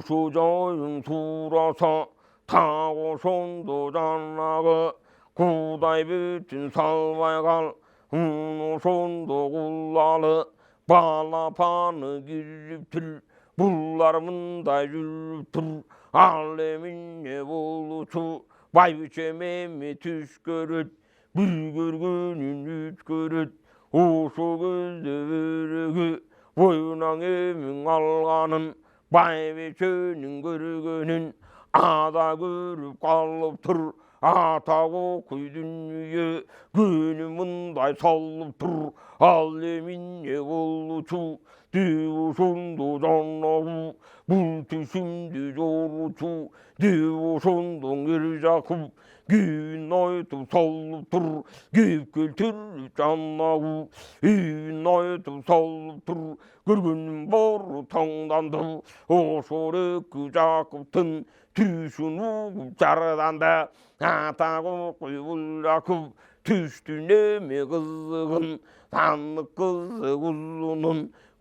오수저인 수라사 타고 손도 잘나가 구다이 비친 살발갈 손도 굴라르 발라파는 길들 불라르면 다줄들 알레민 예볼루추 바이비체메미 түшкөрөт 불그르그는 үткөрөт 오소그르그르그 보유낭에밍 알가는 바이비체는 그르그는 아다 그르 깔럽들 아타고 그든 위에 그님은 다이 살럽들 알레민 예볼루추 디오손도 장나고 물티심디 조루추 디오손도 일자쿠 기나이도 살루투 기끌틀 장나고 이나이도 살루투 그르근 바로 탕단다 오소레 그자쿠튼 뒤수누 자르단다 아타고 꿀라쿠 뒤스티네 그즈근 단느그즈구는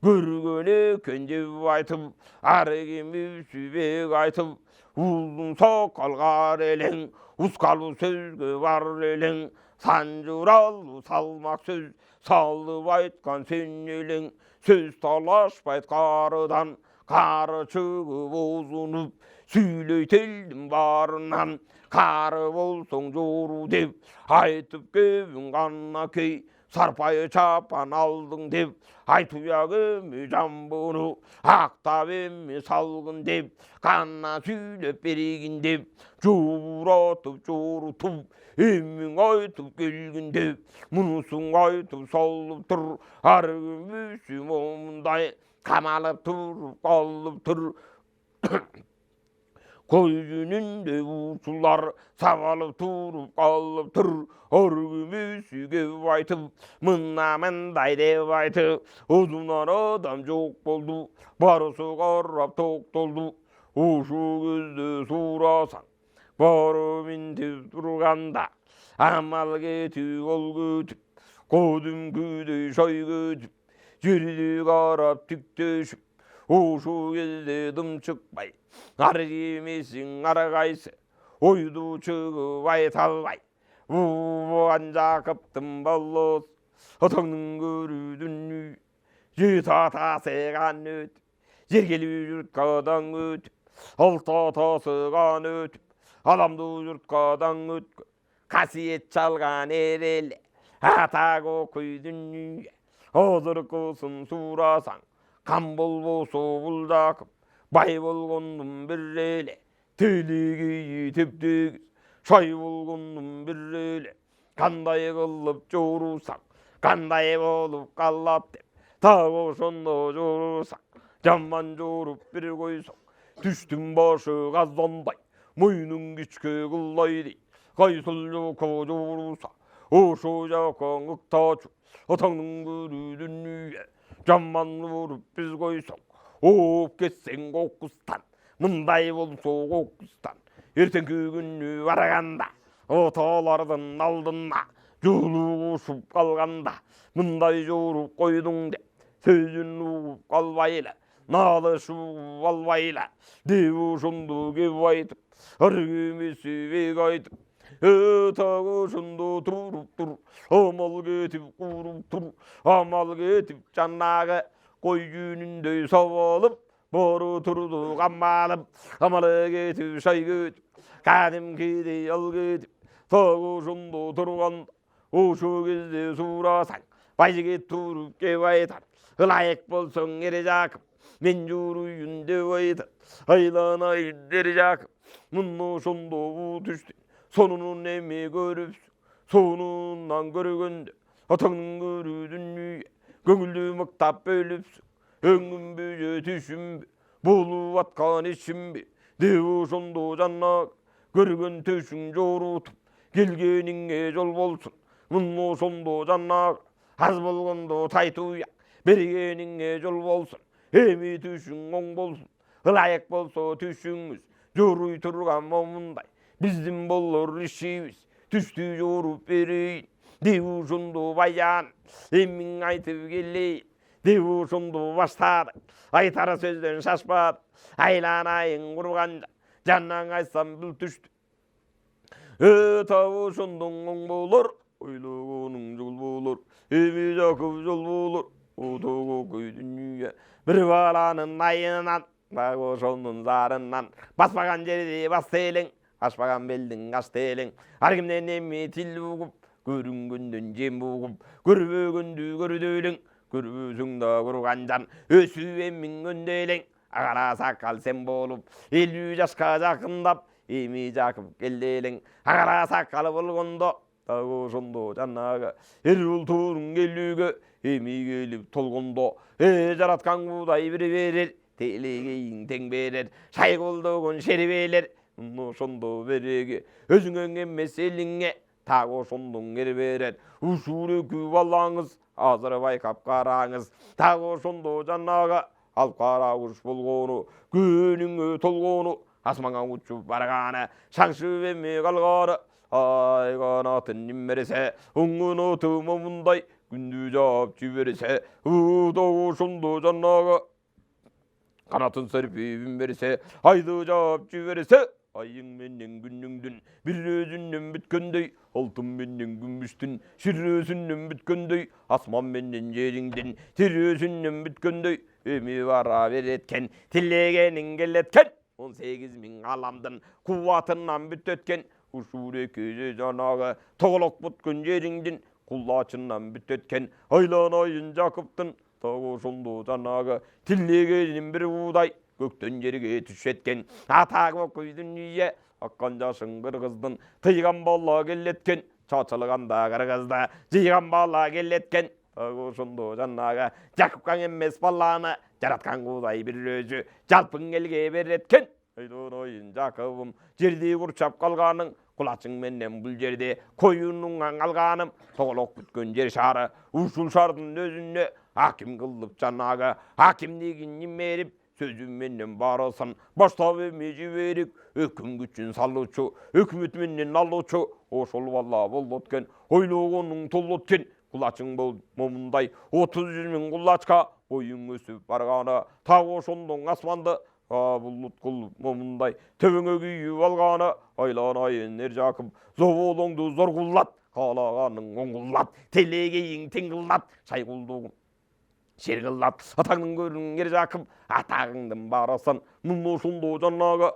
그르그네 견제와이트 아래기 미수베가이트 우dun석 갈가레랭 우스칼루 설그와레랭 산주랄루 살막슬 살르바이트간 센예랭 сөзталашпайт қарыдан қары шығып озынып сөйлейтелдім барынан қары болсаң жору деп айтып кебің ғана кей сарпайы чапан алдың деп айтуяк еме жамбыны ақтап еме салғын деп қана сөйлеп берейін деп жуыратып жорытып емің айтып келгін деп мұнысын айтып салып тұр арғы мүсім омындай қамалып тұрып қалып тұр көзінінде ұшулар сабалып тұрып қалып тұр арғы мүсіге айтып мына мындай деп айтып ұзынар адам жоқ болды барысы қарап тоқталды осы кезде сұрасаң барымен деп тұрғанда амал кетіп ол кетіп көдім күйдей шай кетіп жерде қарап тіктешіп осы кезде дым шықпай ары емесің ары қайсы ойды шығып айта албай буған жақыптың баллос атаңның көрудін үй жеті атасыған өтіп жергелі жұртқадан өтіп алты атасыған өтіп адамды жұртқадан өтіп қасиет жалған ереле атаға көйдің үйе одырқысын сұрасаң қан болбосо бұл жақып бай болғанның бір еле телеге теп-тегіс шай болғанның бір еле қандай қылып жорусаң қандай болып қалады деп тағы сонда жорусаң жаман жорып бір қойсаң түстің башы қазандай мойның кішке қылдай қайсыл жоқа жоруса ошо жақаң ықтачу атаңның көрудін үйе жаман ұрып біз қойсаң оп кетсең қоқыстан мындай болса қоқыстан ертеңгі күні барғанда оталардың алдына жолы қосып қалғанда мындай жорып қойдың деп сөзін ұғып қалбайлы налышы албайлы деп ошондо кеп айтып ыргемесе бек айтып тағы ошондо туруп тур амал кетип куруп тур амал кетип жанагы кой жүнүндөй сабалып бары турду камалып амалы кетип шай кетип кадимкидей ал кетип тағы ошондо турганда ошо кезде сурасаң байжигит туруп кеп айтат ылайык болсоң эре жакып мен журуйун деп айтат айланайын эре жакып мына ошондо түштү сонунун эме көрүпсүң сонунан көргөндө атаңдын көрүүдүн үйе көңүлдү мыктап бөлүпсүң өңүмбү же түшүмбү болуп аткан ишимби деп ошондо жаннак көргөн төшүң жорутуп келгениңе жол болсун мына ошондо жаннак аз болгондо тайтууяк бергениңе жол болсун эми түшүң оң болсун ылайык болсо түшүңүз жоруй турган момундай биздин болор ишибиз түштү жоруп берейин деп ошондо баян эмиң айтып келейин деп ошондо баштадык айтар сөздөн шашпадык айланайын құрған жаннан қайсам бұл түшті тауышындың оң болыр ойлығының жол болыр еме жақып жол болыр отығы көй дүние бір баланың айынан бағошының зарынан баспаған жерде бастелің ашпаған белдің астелің аркімнен еме тіл бұғып көрінгенден жем бұғып көрбегенді көрделің көрбөсіңді құрған жан өсуемін өнделің ағара сақал сен болып 50 жасқа жақындап еме жақып келделің ағара сақалы болғанда тағы сонда жаннаға ербол турың келуге еме келіп толғанда жаратқан құдай бір берер телегейін тең берер шайқолдығын шер берер сонда береге өзіңен емес еліңе тағы сондың ер берер ұшыры көп алаңыз азыр байқап қараңыз тағы сонда жаннаға алып қарағыш болғаны көніңе толғаны асманға ұшып барғаны шаңшып еме қалғаны ай қанатын немересе оңын отыма мұндай күнді жап жіберсе тағы сонда жаннаға қанатын сырпебін берсе айды жап жіберсе айың менен күніңдің бір өзінен біткендей алтын менен күмістің шыр өзінен біткендей асман менен жеріңдің тер өзінен біткендей еме бара береткен тілегенің келеткен 18 мың ғаламдың қуатынан бүтеткен ұшуреке жанағы тоғылық бұткен жеріңдің құлачынан бүтеткен айланайын жақыптың тағы сонда жанағы тілегенің бір удай көктен жерге түшеткен атағы көйдің үйе аққан жашын қырғыздың тыйған бала келеткен чачылғанда қырғызда жиған бала келеткен тағы сонда жанағы жақыпқан емес баланы жаратқан құдай бір өзі жалпың елге береткен айланайын жақыбым жерде құрчап қалғаның құлачың менен бұл жерде қойыныңнан қалғаным тоғылық бүткен жер шары ұшыл шардың өзіне аким қылып жанағы аким деген немеріп сөзіменен барасын баштап еме жіберік өкім күшін салушы өкімет менен алушы ошол бала болды өткен ойлағының толы өткен құлачың бол момындай 30 мың құлачқа бойың өсіп барғаны тағы ошондың асманды бұлыт қылып момындай төбеңе күйіп алғаны айланайын ер жақып зоболыңды зор құллат қалағаның оң құллат телегейің тең қыллат шайқұлдығын жер қыллат атаңның көрің ер жақып атағыңдың барасын мұны сонда жанағы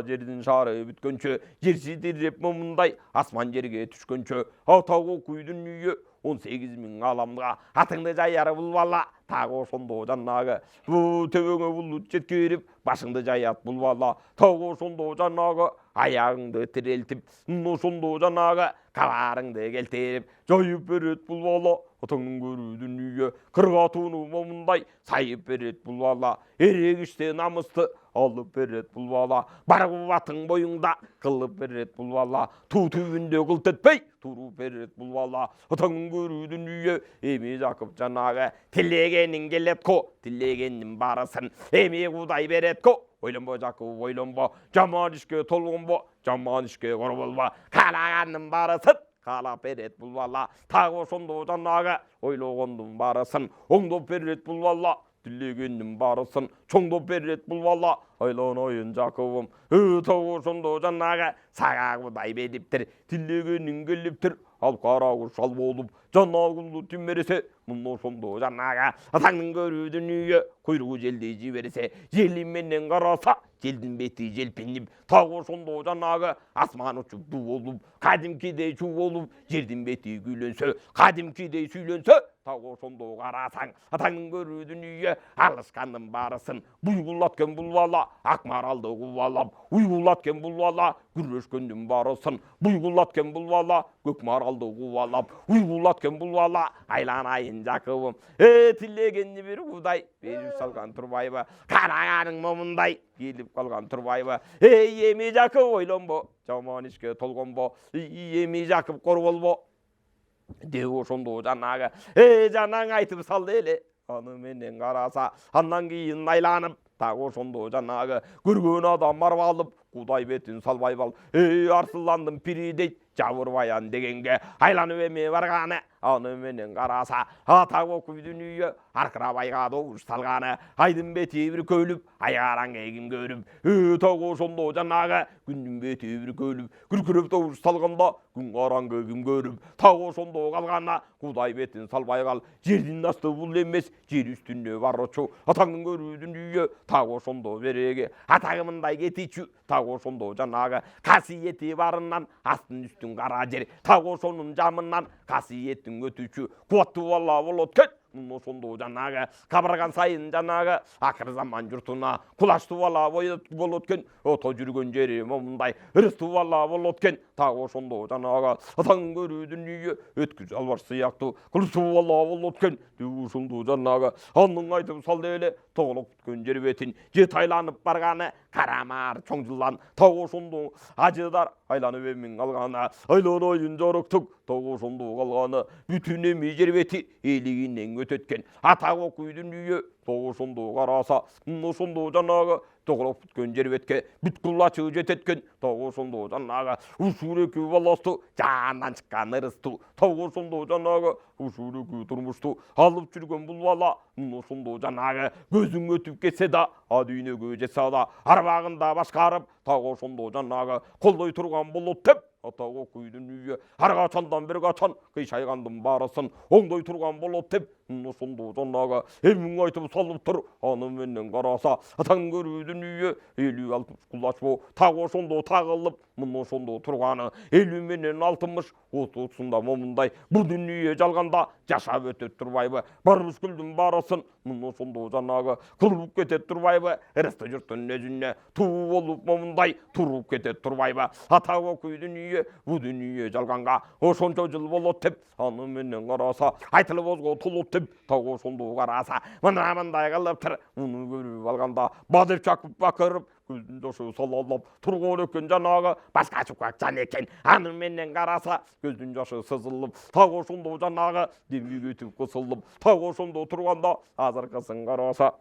жердің шары бүткенше жер сидіреп момындай асман жерге түшкенше атағы күйдің үйі 18 мың ғаламға атыңды жайары бұл бала тағы сонда жанағы бұл төбеңе бұлыт жеткеріп башыңды жаят бұл бала тағы сонда жанағы аяғыңды тірелтіп мұны сонда жанағы қабарыңды келтіріп жайып берет бұл бала атыңның көрудің үйі қырға туыну момындай сайып берет бұл бала ерегіште намысты алып берет бұл бала бар қуатың бойыңда қылып берет бұл бала ту түбінде қылт етпей тұрып берет бұл бала атаңның көрудің үйі еме жақып жанағы тілегенің келет ко тілегенің барысын еме құдай берет ко ойланба жақып ойланба жаман ішке толғанба жаман ішке қор болба қалағанның барысын қалап берет бұл бала тағы сонда жанағы ойлағанның барысын оңдап берет бұл бала тілегеннің барысын чоңдап берет бұл бала айланайын жақыбым тағы сонда жанағы саға құдай беріптір тілегенің келіптір ал қарағы шал болып жанағыңды түмересе мұны сонда жанағы атаңның көрудің үйі құйрығы желдей жіберсе желіменен қараса желдің беті желпеніп тағы сонда жанағы асман ұшып ду болып қадимкідей шу болып жердің беті күйленсе қадимкідей сүйленсе тағы сонда қарасаң атаңның көрудің үйі алысқанның барысын бұйғылаткен бұл бала ақмаралды қуалап ұйғылаткен бұл бала күрешкендің барысын бұйғылаткен бұл бала көкмаралды қуалап ұйғылаткен бұл бала айланайын жақыбым тілегенні бір құдай беріп салған тұрбайба қарағаның момындай келіп қалған тұрбайба еме жақып ойланба жаман ішке толғанба еме жақып қор болба деу ошондо жанагы жанаң айтып салды эле аны менен караса андан кийин айланып так ошондо жанагы көргөн адам барып алып Құдай бетін салбай бал. Ей арсыландым пиридей жабырбаян дегенге айланып эме барганы аны менен караса ата күйдүн үйү аркырабайга добуш салганы айдын бети бир көлүп аяраң эгим көрүп тагы ошондо жанагы күндүн бети бир көлүп күркүрөп добуш салганда күн караңгы эгим көрүп тагы ошондо калгана Кудай бетин салбай кал жердин асты бул эмес жер үстүндө барочу атаңдын көрүүдүн үйү тагы ошондо береги атагы мындай кетичү тагы ошондо жанагы касиети барынан астын үстүн кара жер тагы ошонун жамынан касиеттин өтүчү кубаттуу бала болот экен ошондо жанагы кабарган сайын жанагы акыр заман журтуна кулачтуу бала болот экен ото жүргөн жери момундай ырыстуу бала болот экен тагы ошондо жанагы атаңдын көрүүдүн үйү өткүз албаш сыяктуу кулчуу бала болот экен ушунду жанагы анын айтып салды эле тоголоп бүткөн жер бетин же тайланып барганы карамаар чоң жылан тагы ошондо ажыдар айланып эмиң алганы айланайын жарыктык тагы ошондо калганы бүтүн эми жер бети элигинен өтөткен атагы күйдүн үйү тагы ошондо караса ошондо жанагы тоголоп бүткөн жер бетке бүт кулачы жететкен тагы ошондо жанагы ушул эки баласы жаандан чыккан ырыстуу тагы ошондо жанагы ушул эки турмушту алып жүргөн бул бала ошондо жанагы көзүң өтүп кетсе да дүйнөгө жетсе да арбагында башкарып тагы ошондо жанагы колдой турган болот деп атагы күйдүн үйү ар качандан бир качан кыйшайгандын баарысын оңдой турган болот деп ошондо жанагы эмиң айтып салыптыр аны менен караса атаңдын көрүүдүн үйү 50-60 кулачбу тагы ошондо тагылып ошондо турганы 50 менен 60 отусунда момундай бул дүнүйө жалганда жашап өтөт турбайбы бар бүскүлдүн баарысын ошондо жанагы кылып кетет турбайбы ырысты журттун өзүнө туу болуп момундай туруп кетет турбайбы атагы күйдүн үйү бул дүнүйө жалганга ошончо жыл болот деп аны менен караса айтылып озго толот деп тагы ошондо караса мына мындай кылыптыр муну көрүп алганда бадеп чакып бакырып көздүн жашы салалап турган экен жанагы башка чукак жан экен аны менен караса көздүн жашы сызылып тагы ошондо жанагы деми кетип кысылып тагы ошондо турганда азыркысын караса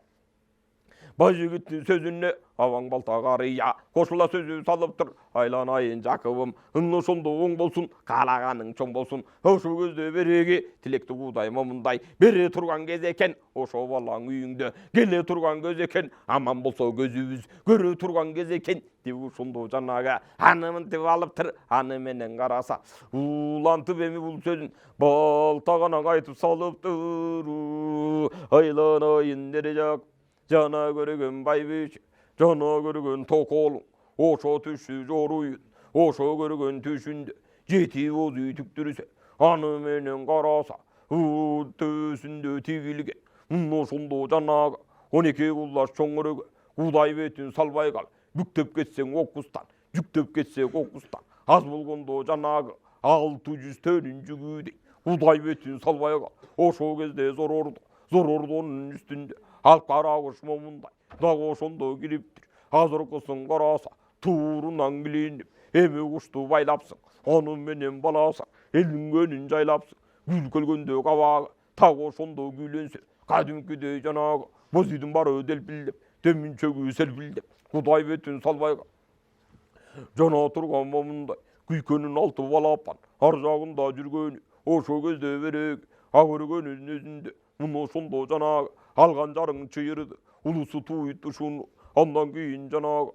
бай жигиттин сөзүнө абаң балта карыя кошула сөзү салыптыр айланайын жакыбым ошондо оң болсун каалаганың чоң болсун ошол кезде береги тилекти Кудай момундай бере турган кез экен ошо балаң үйүңдө келе турган кез экен аман болсо көзүбүз көрө турган кез экен деп ошондо жанагы аны мынтип алыптыр аны менен караса улантып эми бул сөзүн балтагана айтып салыптыр айланайын дере жак жана көргөн байбиче жана көргөн токолуң ошо түшү жоруйун ошо көргөн түшүндө жети боз үй түктүрсө аны менен караса төсүндө тигилген ошондо жанагы 12 куллаш чоң өрөгө Кудай бетин салбай кал бүктөп кетсең окустан жүктөп кетсек окустан аз болгондо жанагы 600 төнүн жүгүдей Кудай бетин салбай кал ошол кезде зор ордонун үстүндө алып карагыш момундай дагы ошондо кириптир азыркысын караса туурунан килинип эми кушту байлапсың аны менен баласың элдин көнүн жайлапсың гүл көлгөндө кабагы тагы ошондо күйлөнсө кадимкидей жанагы боз үйдүн баары делпилдеп теминчеги селпилдеп Кудай бетин салбай кал жана турган момундай күйкөнүн 6 балапан ар жагында жүргөнү ошол кезде береги көргөнүн өзүндө ошондо жанагы алган жарың чыйырды улусу туйт ушуну андан кийин жанагы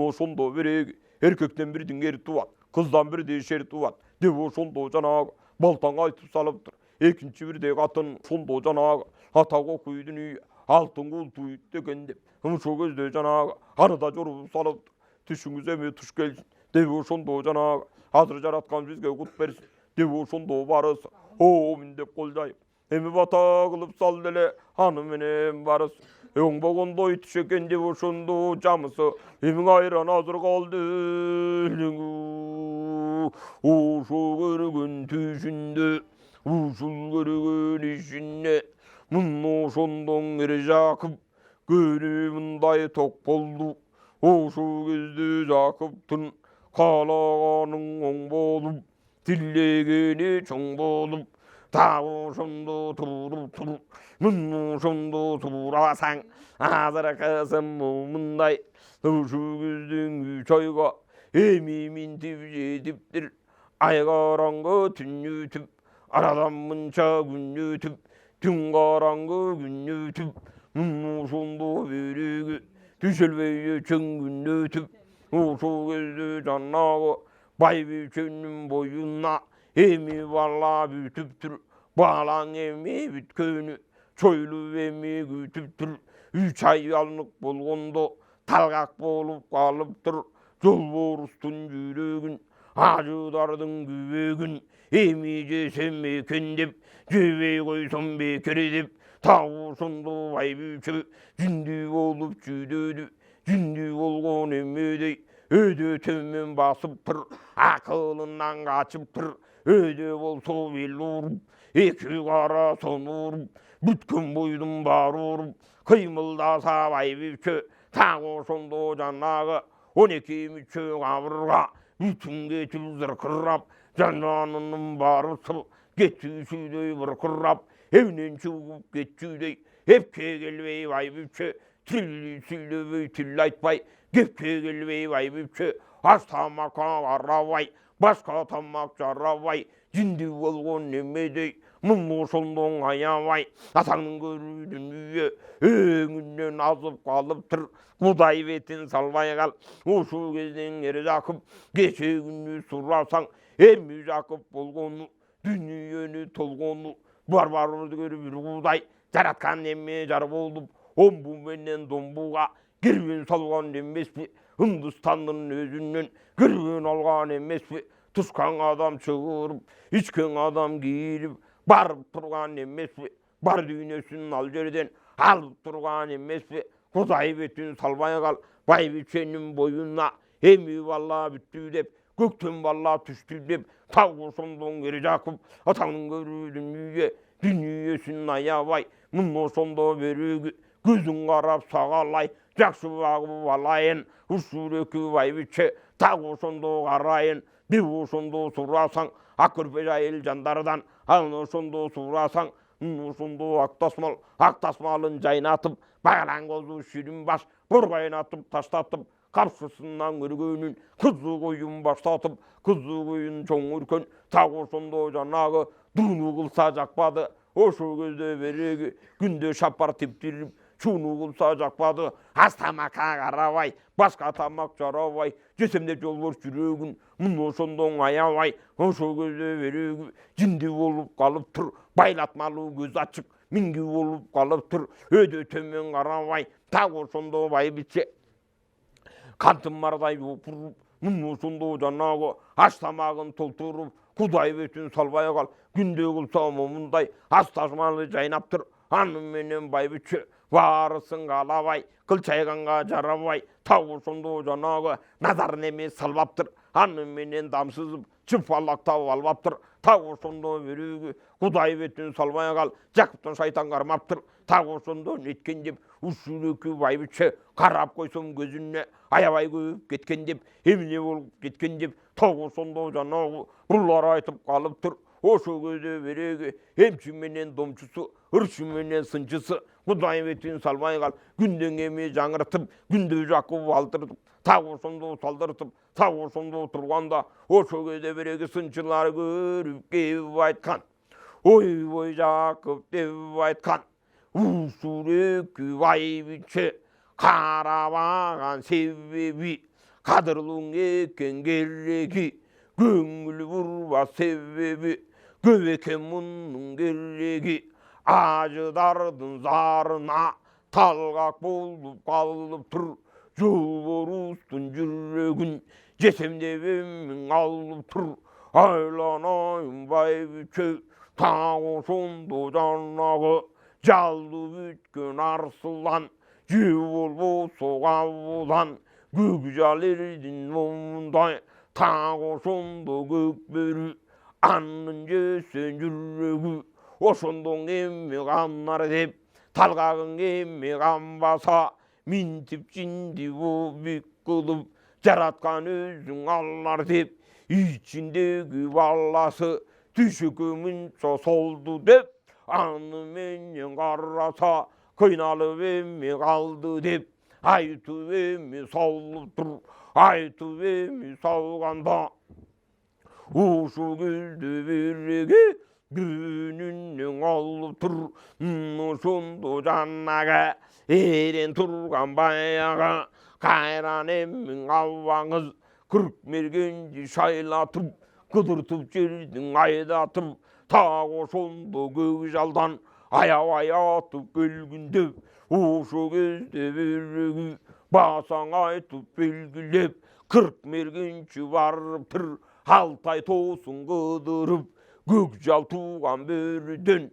ошондо береги эркектен бирдин эр тубат кыздан бирдей шер тубат деп ошондо жанагы балтаң айтып салыптыр экинчи бирдей катын ошондо жанагы атагы күйдүн үйү алтын кул туйт деген деп ошол кезде жанагы аны да жоруп салыптыр түшүңүз эми туш келсин деп ошондо жанагы азыр жараткан бизге кут берсин деп ошондо барысы оомин деп кол жайып эми бата кылып салды эле аны менен барысы оңбогондой түш экен деп ошондо жамысы эмиң айран азыр калды ошо көргөн түшүндө ушул көргөн ишине ошондон эр Жакып көнү мындай ток болду ошол кезде Жакыптын каалаганың оң болуп тилегени чоң болуп 다오손도 두루두루 문무손도 두라상 아자라카선 모문다이 도수규등 저희가 에미민팁지 팁들 아이가랑거 뒷유팁 아라담문자 군유팁 등가랑거 군유팁 문무손도 베리그 뒤설베이 정군유팁 오소게스 잔나고 바이비 춘님 보윤나 에미발라 비팁들 바랑에미 비트köny çoylu emi gütüptür üç ayallık bolgondo talgak bolup kalıptır jol borustun жүрөгүн ажыдардын күбөгүн эми жесем экен деп жебей койсом бекер деп тагусунду байбүчө жүндүү болуп жүдөдү жүндүү болгон эмедей өйдө төмөн басыптыр акылынан качыптыр өйдө болсо бел ууруп эки кара сон ууруп бүткөн бойдун баары ууруп кыймылдаса байбүчө так ошондо жанагы 12 мүчө кабырга бүтүн кетип зыркырап жананынын баары сыл кетүүсүдөй быркырап эвинен чыгып кетчүдөй эпке келбей байбүчө тил сүйлөбөй тил айтпай кепке келбей байбүчө аш тамакка карабай башка тамак жарабай жиндүү болгон немедей муну ошондон аябай атаңдын көрүү дүнүйө өңүнөн азып калыптыр Кудай бетин салбай кал ушул кезден эр Жакып кече күнү сурасаң эми Жакып болгону дүнүйөнү толгону барбарыбызды көрүп бир Кудай жараткан эми жар болуп омбу менен домбуга кирбин салган эмеспи Hindistandын өзүнөн кирбин алган эмеспи тушкан адам чыгырып ичкен адам кийирип барып турган эмеспи бар дүйнөсүн ал жерден алып турган эмеспи Кудай бетин салбай кал байбиченин боюна эми балла бүттү деп көктөн балла түштү деп так ошондон эр Жакып атаңдын көрүү дүнүйө дүнүйөсүн аябай муну ошондо берүүгү көзүн карап сагалай жакшы багып алайын ушул эки байбиче так ошондо карайын деп ошондо сурасаң ак көрпөж айыл жандардан аны ошондо сурасаң ошондо ак тасмалын жайнатып багалаң козу ширин баш боргайнатып таштатып каршысынан көргөнүн кызы коюн баштатып кызы коюн чоң өркөн так ошондо жанагы дууну кылса жакпады ошол кезде береги күндө шапар типтирип чууну кылса жакпады ас тамакка карабай башка тамак жарабай жесем деп жолбош жүрөгүн муну ошондон аябай ошол кезде береги жиндүү болуп калыптыр байлатмалуу көз ачык мингүү болуп калыптыр өйдө төмөн карабай так ошондо байбиче кантын мардай опуруп муну ошондо жанагы аш тамагын толтуруп Кудай бетин салбай кал күндө кылса момундай ас тасмалы жайнаптыр аны менен байбиче баарысын каалабай кыл чайганга жарабай так ошондо жанагы назарын эме салбаптыр аны менен дамсызып чыпалактап албаптыр так ошондо берүүгү Кудай бетин салбай кал Жакыптын шайтан кармаптыр так ошондо неткен деп ушул эки байбиче карап койсом көзүнө аябай көбүп кеткен деп эмне болуп кеткен деп так ошондо жанагы булар айтып калыптыр ошол кезде береги эмчи менен домчусу ырчы менен сынчысы Кудай бетин салбай кал күндөн эми жаңыртып күндө Жакып алдыртып так ошондо салдыртып так ошондо турганда ошол кезде береги сынчылар көрүп кеп айткан ойбой Жакып деп айткан ушул эки байбиче карабаган себеби кадырлуу экен кереги көңүл бурба себеби көп экен мунун кереги ажыдардын зарына талгак болуп калыптыр жолборустун жүрөгүн жесем деп эмиң алыптыр айланайын байбиче так ошондо жанагы жалды бүткөн арсылан жөө болбосо кабылан көкжал эрдин момундай так ошондо көкбөрү анын жесен жүрөгү ошондон эми канар деп талгагың эми канбаса минтип жинди бик кылып жараткан өзүң алар деп ичиндеги баласы 뒤식음은 저 솔두대 안으면 갈라사 그이나르 뱀이 갈드대 아이투 뱀이 솔루뚜 아이투 뱀이 살간다 우수길드 비리기 그는 알루뚜 손도 잔나가 이른 turgambayaga kayranem avvangız kırk mergenci şaylatıp kıdırtıp çirdim aydatıp tağı sondu göğjaldan ayav atıp gölgünde uşu gözde virgü basan aytıp bilgilep kırk mergenci varıptır haltay tosun kıdırıp gökjal tuğan börüdün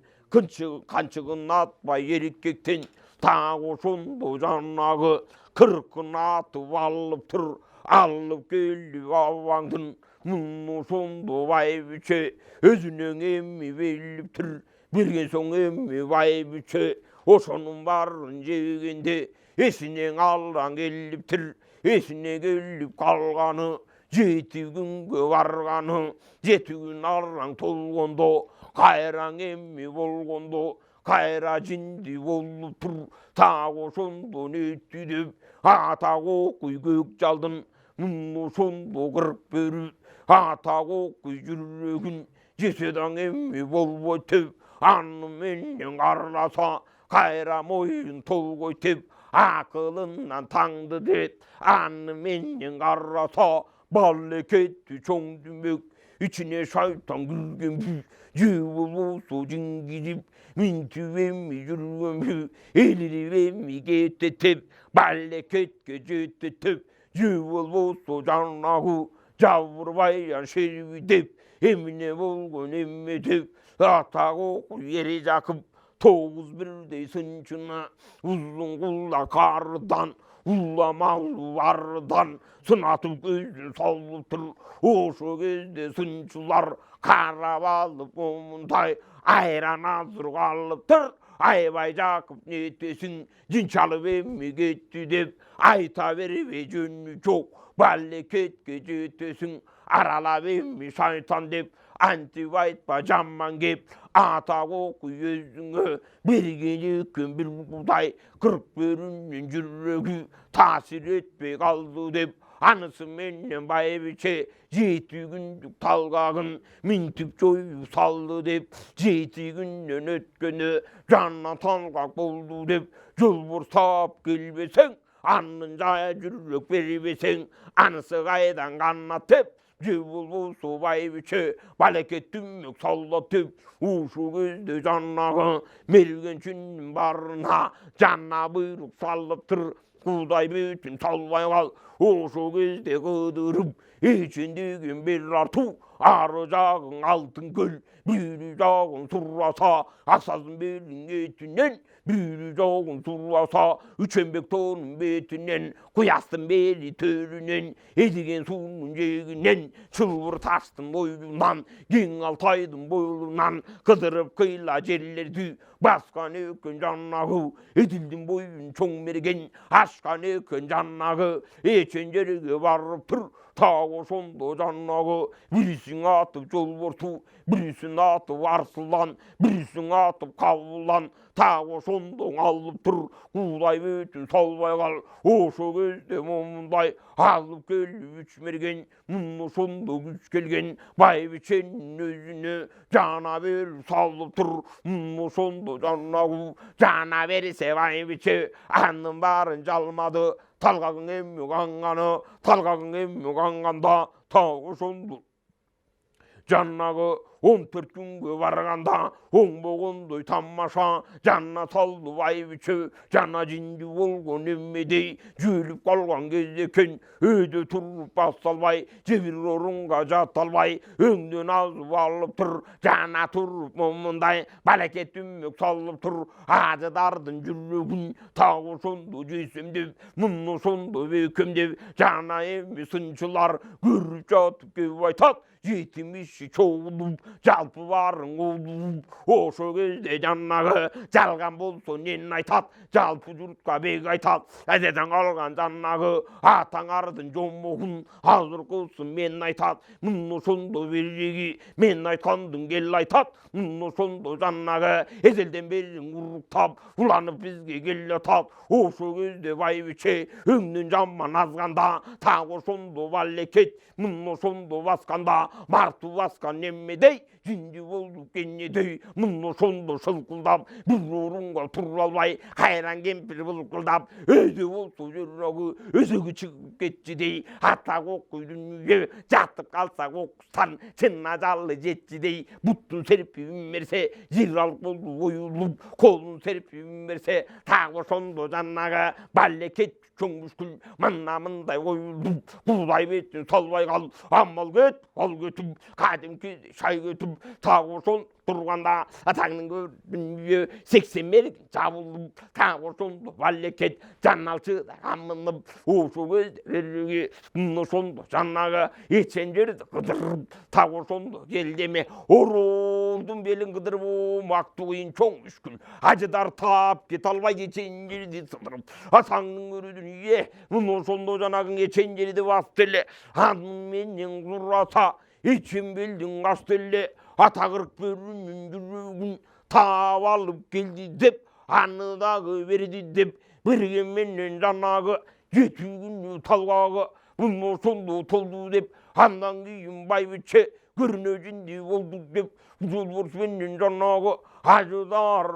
kançıgın atbay erkekten tağı sondu cannağı kırkın atı vallıptır alıp geldi avvandın munnu sondu vay biçe özünün emmi verliptir birgen son emmi vay biçe oşonun barın jegende esine aldan geliptir esine gelip kalganı жеті күнге барғаны жеті күн арраң толғондо қайраң емми болгондо қайра жинди болуп тур тағы ошондо нетти деп атак окуй көк жалдын муну ошондо кырк бөрү атак окуй жүрөгүн жеседаң эмми болбойт деп аны менен карласа қайра мойын толгойт деп акылынан таңды деп аны менен караса 발레케트 총주맥 içine şeytan gülgün cıvılısı cingizip mintivemi yürüyümü elirivemi getetip baleket gecetip cıvılısı canlahu cavurvayan şervidip emine bulgun emmedip atağı yeri jakıp toğuz birde sınçına uzun kulla kardan Ullamalı vardan sınatıp gözü sallıptır oşu gözde sınçular karavalı bomunday ayran hazır kalıptır ayvay jakıp netesin cinçalı emmi getti dep ayta verive jönü çok balleket gecetesin arala emmi şeytan dep antivaytpa jamman gep atak oku yüzüngö bir gece gün bir buday kırk börünün жүрөгү tasir etpey kaldı dep anısı menden bay biçe жеті күндүк талгагын минтип жоюп салды деп жеті күндөн өткөнү жанна талгак болду деп жолбор таап келбесең анын жая жүрөк бербесең анысы кайдан канат деп Cıvılbusu vay biçe baleket tümük sallatıp uşu gözde cannağı mergen çünün barına canna buyruk sallıptır kuday bütün salvay kal uşu gözde kıdırıp içindegin bir artu arıcağın altın göl büyücağın surrasa aksazın belin etinden büyücağın surrasa üçembek tonun betinden kuyastın beli törünen edigen sunun jeginden çılbır taştın boyundan gen altaydın boyundan kıdırıp kıyla jellerdi baskan ökün cannağı edildin boyun çoğ mergen aşkan ökün cannağı eçencerige varıptır tağı sondu cannağı birisin atıp jolbortu birisin atıp arslan birisin atıp kavlan tağı sondun alıp tur kuday bütün salvay kal oşu gözde mumunday alıp gelip üç mergen munnu sondu güç gelgen bay biçenin özünü cana ver sallıp tur munnu sondu cannağı cana verirse bay biçe anın barın çalmadı talgakın emmi kanganı talgakın emmi kanganda tağı sondu cannağı 14 күнге барганда оң болгондой тамаша жанна салды вай биче жана жинди болгон эммедей жүйүлүп калган кезде экен өйдө туруп баса албай жебир орунга жата албай өңдөн азып алыптыр жана туруп момундай балекет түмөк салып тур ажыдардын жүрөгүн тагы ошондо жесем деп муну ошондо бекем деп жана эми сынчылар көрүп жатып кеп айтат жетіміші чоулып жалпы барың олып ошо кезде жаннағы жалған болсын нен айтат жалпы жұртқа бек айтат әдеден қалған жаннағы атаң ардың жомоғын азыр қылсын мен айтат мұны сонды береги мен айтқандың кел айтат мұны сонды жаннағы эзелден берің ұрықтап уланып бізге кел атат ошо кезде байбиче өңнен жаман азғанда тағы сонды балекет мұны сонды басқанда марты басқан немедей жинді болды кеннедей мұны сонды шылқылдап бір орынға тұра албай қайран кемпір былқылдап өзі болса жүрегі өзегі шығып кетшідей атақ оқы дүние жатып қалсақ оқыстан шынна жалы жетшідей бұттын серпіп мерсе жер алып болды ойылып қолын серпіп мерсе тағы сонды жаннағы балекет көңмүшкүл мына-мындай ойылып құдай бетін салбай қалып амал кет ал кетіп кәдімгі шай кетіп тағы сол тұрғанда атаңның көрдүнүйе 80 мерген жабылып тағы сонды балекет жанналчыда амынып ошо кезде мұны сонды жаннағы етсен жерді қыдырып тағы сонды келдеме оролдың белін қыдырып омақты ойын чоң мүшкіл ажыдар тап кет албай етсен жерді сыдырып атаңның көрдүнүйе мұны сонды жанағың етсен жерді бастеле аның менен құраса етсен белдің астеле ата қырық бөрінің жүрегін таап алып келді деп аныдағы берді деп бірге менен жанағы жеті күні талғағы бұны сонды толды деп андан кейін байбіче көрінежіндей болды деп жолборсменен жанағы ажыдар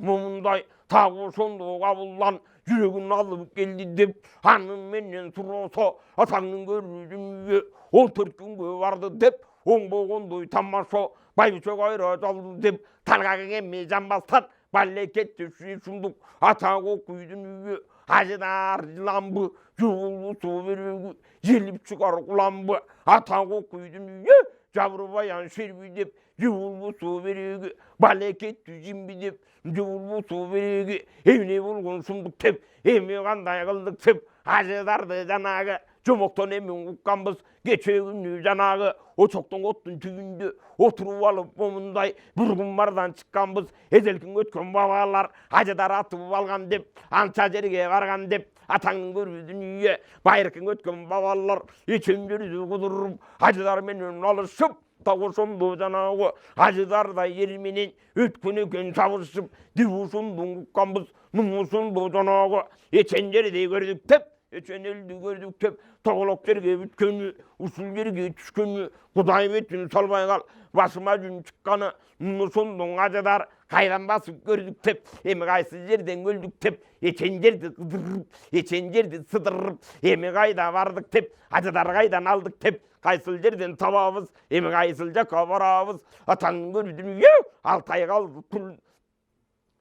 мұндай тағы сонды қабылдан жүрегін алып келді деп аным менен сұраса атаңның көрінежінде 14 күнге барды деп оңбоғондой тамаша байбіче қайра жалды деп талғағы кеме жамбастан балекетті шүндік атақ оқүйдың үйе ажыдар жыламбы жуылы су берегі желіп шығар құламбы атақ оқүйдың үйе жабырбаян шербі деп жуылы су берегі балекетті жимбі деп жуылы су берегі емне болған сұмдық деп еме қандай қылдық деп ажыдарды жанағы жомоқтан емен ұққанбыз кеше күні жанағы очоқтың оттың түбінде отырып алып момындай бір құмардан шыққанбыз эзелкін өткен бабалар ажыдар атып алған деп анша жерге барған деп атаңның көрбедің үйе байыркын өткен бабалар ечен жерді құдырып ажыдарменен алышып тағы сонды жанағы ажыдардай ерменен өткен екен сабыршып дебу сондың ұққанбыз мұны сонды жанағы ечен жерде көрдік деп ечен елді көрдік деп тоғылық жерге бүткені ұсыл жерге түскені құдай бетін салбай қал басыма жүн шыққаны мұны сондың ажыдар қайдан басып көрдік деп емі қайсы жерден өлдік деп ечен жерді қыдырып ечен жерді сыдырып емі қайда бардық деп ажыдар қайдан алдық деп қайсыл жерден табабыз емі қайсыл жаққа барабыз атаңның көрдің алтай қалды тұл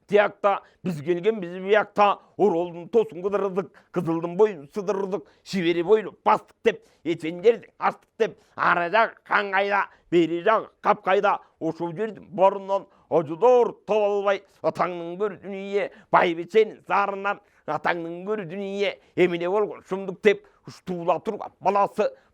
тияқта біз келген біз бияқта оролдың тосын қыдырдық қызылдың бойын сыдырдық шибері бойлы бастық деп ечен жердің астық деп ара жағы қан қайда бері жағы қап қайда ошол жердің борынан ажыдар таба албай атаңның бір дүние байбиченің зарынан атаңның бір дүние еміне болған сұмдық деп туыла тұрған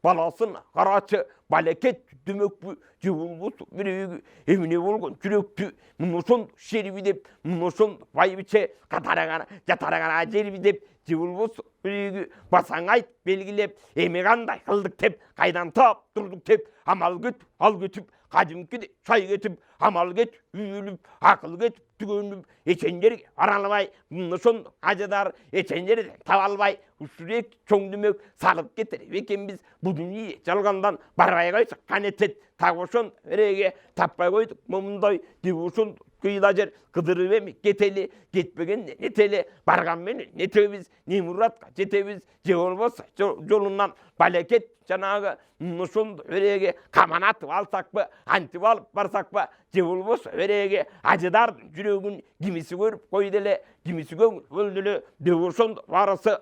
баласын қарачы балекет дүмөкпі жығылғысы бірегі еміне болған жүректі мұны сонды шербі деп мұны сонды байбіче жатарағана жербі деп жығылғысы бірегі басаң айт белгілеп еме қандай қылдық деп қайдан тап тұрдық деп амал кетіп ал кетіп қадімкіде шай кетіп амал кетіп үйіліп ақыл кетіп түгеніп ечендерге аралбай мұны сонды ажыдар ечендерге табалбай үстірек чоңдымек салып кетер екенбіз бұл дүние жалғандан барбай қойсақ қанетет тағошон өреге таппай қойдық мұндай девошон күйла жер қыдырып еме кетелі кетпегенде нетелі барғанменен нетебіз не мұратқа жетебіз же болмаса жолынан балекет жанағы мұнышонды өреге қаманатып алсақ па антып алып барсақ па же болмаса өреге ажыдардың жүрегін кимisi көріп қойделе кимisi көңіл өлділе девошонды барысы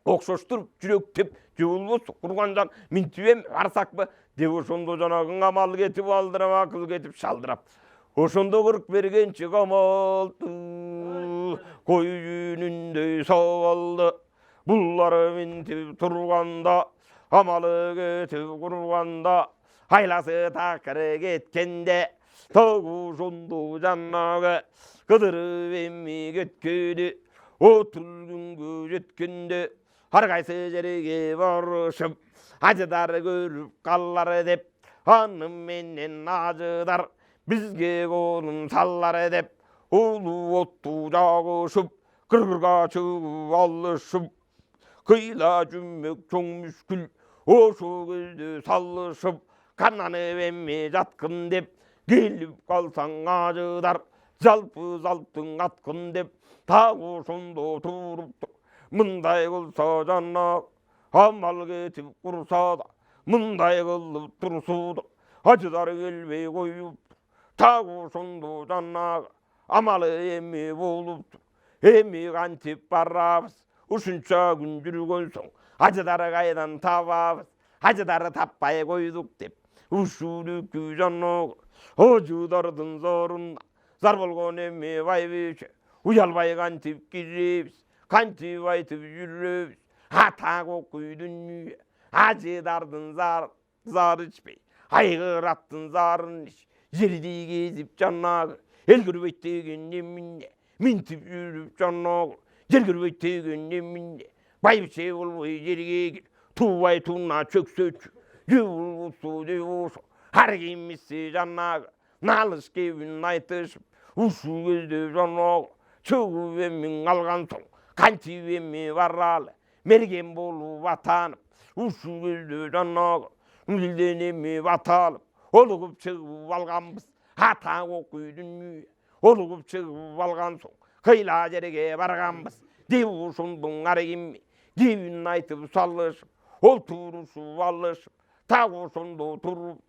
оқшоштырып жүректеп же болмаса құрғандан минтібем барсақ па девошонды жанағың амал кетіп алдырап ақыл кетіп шалдырап ошондо кырк бергенче камалды кой жүнүндөй сабалды булар минтип турганда 아말르게 두구르 간다 하이라스 다 그러겠겐데 더구 손도 잔나가 그들의 뱀미 곁그리 오툴근 그get근데 하르가이스 저리게 버르십 아저다르 그룹 갈라르 뎁 하는맨넨 아저다르 bizgego'nun sallar edep ulu ottu jağışıp kırgırga çığı alışıp kıyla cümmük çoğ müşkül oşu gözü sallışıp kananı emmi jatkın dep gelip kalsan acıdar жалпы залптың атқын деп тағы сонда тұрып тұр мындай қылса жана амал кетіп құрса да мындай қылып тұрсуда ажыдар келбей қойып тағы сонда жана амалы эми болып тұр эми кантип барабыз ушунча күн жүргөн соң ажыдары кайдан табабыз ажыдары таппай койдук деп ушулүкү жанагы ажыдардын зорунда зар болгон эми байбиче уялбай кантип киребиз кантип айтып жүрөбүз ата кокуйдун үйү ажыдардын зары ичпей айгыраттын зарын ич жерди кезип жанагы эл көрбөйт деген эмне минтип жүрүп жанагы жер көрбөйт деген эмне байбиче болбой жерге кир туубай туна чөксөчү жубулбусу деп ошо ар кимиси жанагы налыш кебин айтышып ушу кезде жанагы чөгүп эми алган соң кантип эми баралы мерген болуп атанып ушу кезде жанагы билден эми баталып олугуп чыгып алганбыз ата кокуйдун үйү олугуп чыгып алган соң кыйла жерге барганбыз деп ошондун ар кими кебин айтып салышып олтурушуп алышып так ошондо туруп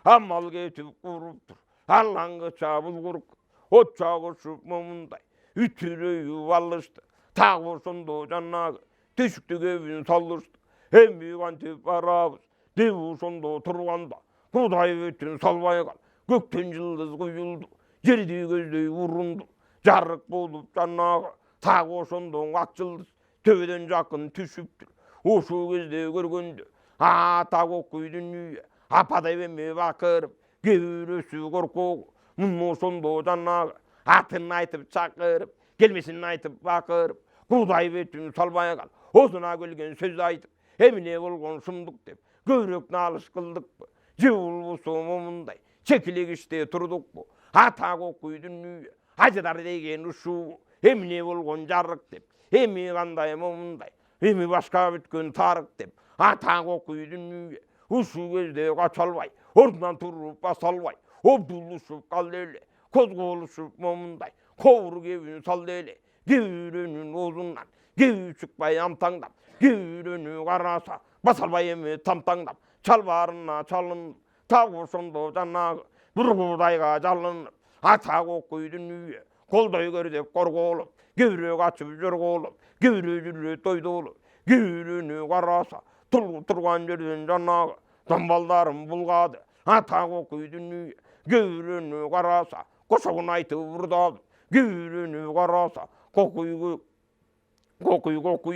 амал кетип куруптур аллаңгыча булгуруп от жагышып момундай үтүрөйүп алышты так ошондо жанагы төшүктү кебин салышты эми кантип барабыз деп ошондо турганда кудай бетин салбай кал көктөн жылдыз куюлду жерди көздөй урунду жарык болуп жанагы так ошондо ак жылдыз төбөдөн жакын түшүптүр ошол кезде көргөндө ата кокуйдун үйү ападай эми бакырып кебирөсү коркогу муну ошондо жанагы атын айтып чакырып келмесин айтып бакырып кудай бетин салбай кал осуна келген сөз айтып эмне болгон шумдук деп көбүрөөк наалыш кылдыкпы же болбосо момундай чекилегичте турдукпу ата кокуйдун үйү ажыдар деген ушул эмне болгон жарык деп эми кандай момундай эми башка бүткөн тарык деп ата кокуйдун үйү ушул кезде кача албай ордунан туруп баса албай обдулушуп калды эле козголушуп момундай кобур кебин салды эле кээ бирөөнүн оозунан кеби чыкпай амтаңдап кээ бирөөнү караса баса албай эми тамтаңдап чалбарына чалынып так ошондо жанагы бир кудайга жалынып ата кокуйдун үйү колдой көр деп корголуп кээ бирөө качып жорголуп кээ бирөө жүрө тойдолуп кээ бирөөнү караса турган жерден жанагы дамбалдарын булгады ата кокуйдун үйү кээ бирөөнү караса кошогун айтып урдап кээ бирөөнү караса кокуй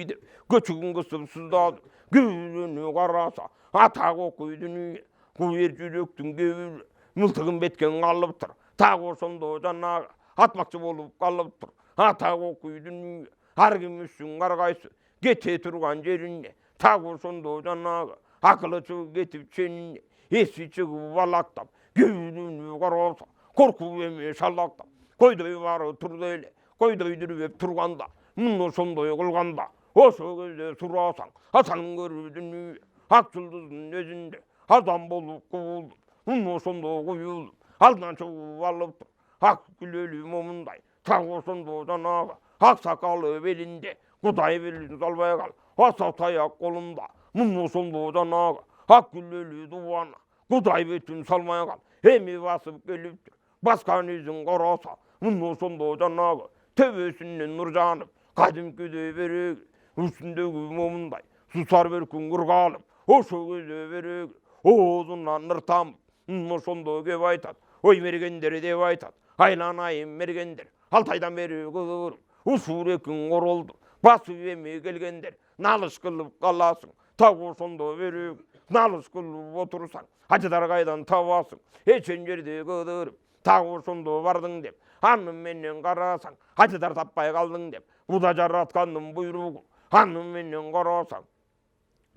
деп көчүгүн кысып суздады кээ бирөөнү караса ата кокуйдун үйү куер жүрөктүн кебири мылтыгын беткен калыптыр так ошондо жанагы атмакчы болуп калыптыр ата кокуйдун үйү ар ким үчүн ар кайсы кете турган жерине так ошондо жанагы акылы чыгып кетип ченине эси чыгып балактап кээ бирөөнү караса коркуп эми шалдактап койдой баары турду эле койдой дүрбөп турганда муну ошондой кылганда ошол кезде сурасаң атанын көрүүдүн үйү ак жылдыздын өзүндө адам болуп кубулуп муну ошондо куюлуп алдынан чыгып алыптыр ак күлөлүү момундай так ошондо жанагы ак сакалы белинде кудай белин салбай кал аса таяк колунда муну ошондо жанагы ак күлөлүү дубана кудай бетин салбай кал эми басып келиптир баскан изин караса муну ошондо жанагы төбөсүнөн нур жанып кадимкидей береги үстүндөгү момундай сусар беркин кургалып ошол кезде береги оозунан ныр тамып муну ошондо кеп айтат ой мергендер деп айтат айланайын мергендер алтайдан бери кыдырып ушул эркин королду басып эми келгендер налыш кылып каласың tagu sondu verip nalus kılıp otursan hacılar kaydan tavasın eçen yerde kıdırıp tagu sondu vardın dep hanım menden karasan hacılar tapпай kaldın dep bu da жаратkanның buyruğu hanım menden karasan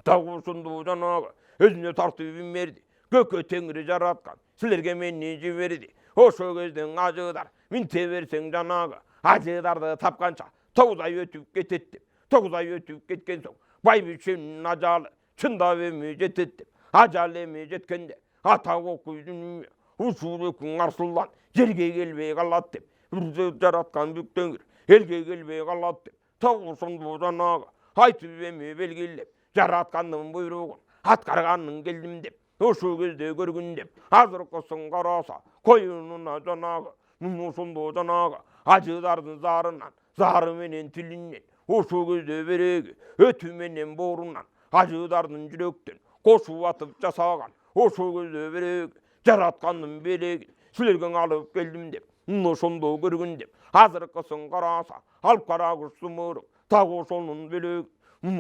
tagu sondu janagı özüne tartып berdi kökö tengri жаратkan sizlerge meni жиберди ошо кезден ажыдар минте берсең жанагы ажыдарды тапканча 9 ay өтүп кетет деп 9 ay өтүп кеткен соң байбиченин ажалы чындап эми жетет деп ажал эми жеткенде ата окуйдун ушурекүн арсылдан жерге келбей калат деп бир жараткан бүктөңүр элге келбей калат деп тогусунду жанагы айтып эми белгилеп жараткандын буйругун аткарганын келдим деп ошол кезде көргүн деп азыркысын караса коюнуна жанагы мусунду жанагы ажыдардын зарынан зары менен тилинен ошол кезде береги өтү менен боорунан ажыдардын жүрөктөн кошуп атып жасаган ошол кезде береги жараткандын белегин силерге алып келдим деп ошондо көргүн деп азыркысын караса алып кара куш сымырып так ошонун белеги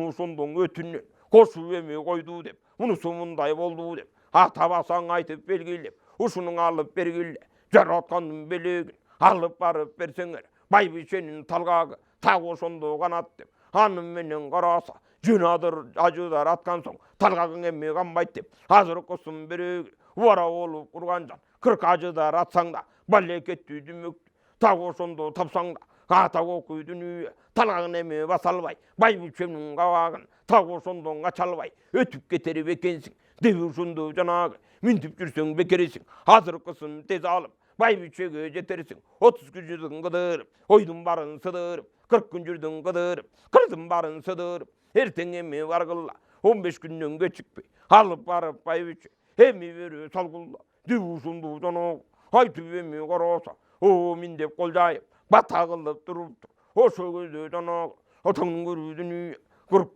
ошондон өтүнөн кошуп эми койду деп мунусу мындай болду деп атабасаң айтып белгилеп ушуну алып бергиле жараткандын белегин алып барып берсеңер байбиченин талгагы так ошондо канат деп анын менен караса жөнадыр ажыдар аткан соң талгагың эми канбайт деп азыркысын береги убара болуп курган жан 40 ажыдар атсаң да балекеттүү дүмөктү так ошондо тапсаң да ата окуйдун үйү талгагын эми баса албай байбичемдин кабагын так ошондон кача албай өтүп кетер бекенсиң деп ушунду жанагы минтип жүрсөң бекерисиң азыркысын тез алып байбичеге жетерсиң 30 күн жүрдүң кыдырып ойдун барын сыдырып 40 күн жүрдүң кыдырып кырдын барын сыдырып эртең эми баргыла 15 күндөн кечикпей алып барып байбиче эми берүү салгыла деп ушунду жанагы айтып эми караса о мин деп кол жайып бата кылып туруптур ошол кезде жанагы атаңдын көрүүдүн үйү куруп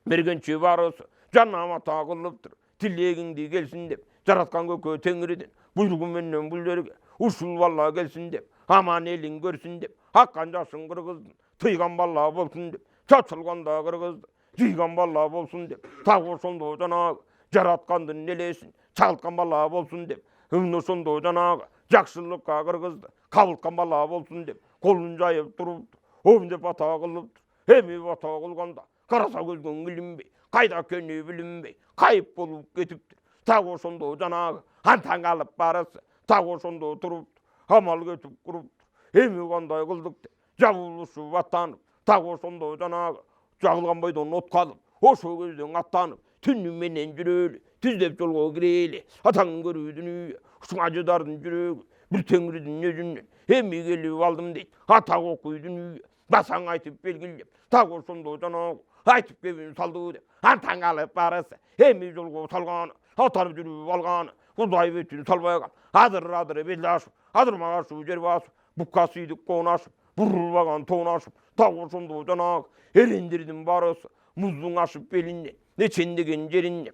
бергенчи барысы жанамата кылыптыр тилегиңди келсин деп жараткан көкө теңиридин буйругу менен бул жерге ушул бала келсин деп аман элиң көрсүн деп аккан жашын кыргыздын тыйган бала болсун деп чачылганда кыргызды жыйган бала болсун деп так ошондо жанагы жараткандын элесин чагылткан бала болсун деп ошондо жанагы жакшылыкка кыргызды кабылткан бала болсун деп колун жайып туруптур ом деп бата кылыптыр эми бата кылганда караса көзгөн билинбей кайда экени билинбей кайып болуп кетиптир так ошондо жанагы антаң алып барысы так ошондо туруптур амал кетип куруптур эми кандай кылдык деп жабылышып аттанып так ошондо жанагы жагылган бойдон отко алып ошол кезден аттанып түнү менен жүрөлү түздеп жолго кирели атаңдын көрүүдүн үйү ушул ажыдардын жүрөгү бир теңиридин өзүнөн эми келип алдым дейт ата окуйдун үйү басаң айтып белгилеп так ошондо жанагы айтып кебин салды деп антаң алып барысы эми жолго салганы атанып жүрүп алганы кудай бетин салбайган адыр бел ашып адырмагашып жер басып букка сыйдык коон ашып бурулбаган тоон ашып так ошондо жанагы эрендирдин барысы муздуң ашып белинен нечендеген жеринен